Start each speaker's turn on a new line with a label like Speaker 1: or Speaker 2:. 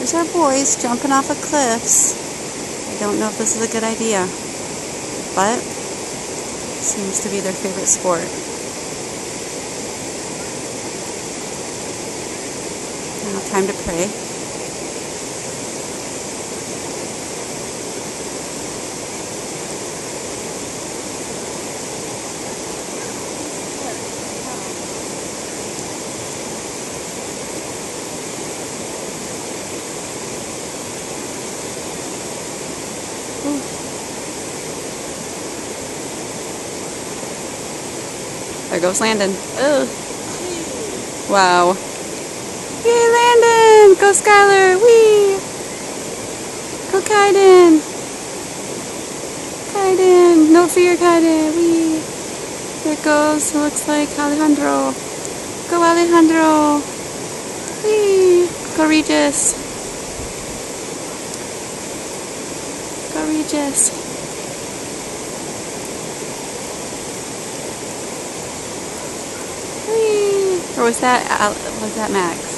Speaker 1: There's our boys jumping off of cliffs. I don't know if this is a good idea, but it seems to be their favorite sport. Now time to pray. Ooh. There goes Landon. Ugh. Wow. Yay, Landon! Go Skylar! Whee! Go Kaiden! Kaiden! No fear, Kaiden! Whee! There it goes. It looks like Alejandro. Go Alejandro! Whee! Go Regis! Go Regis! Whee! Or was that Max?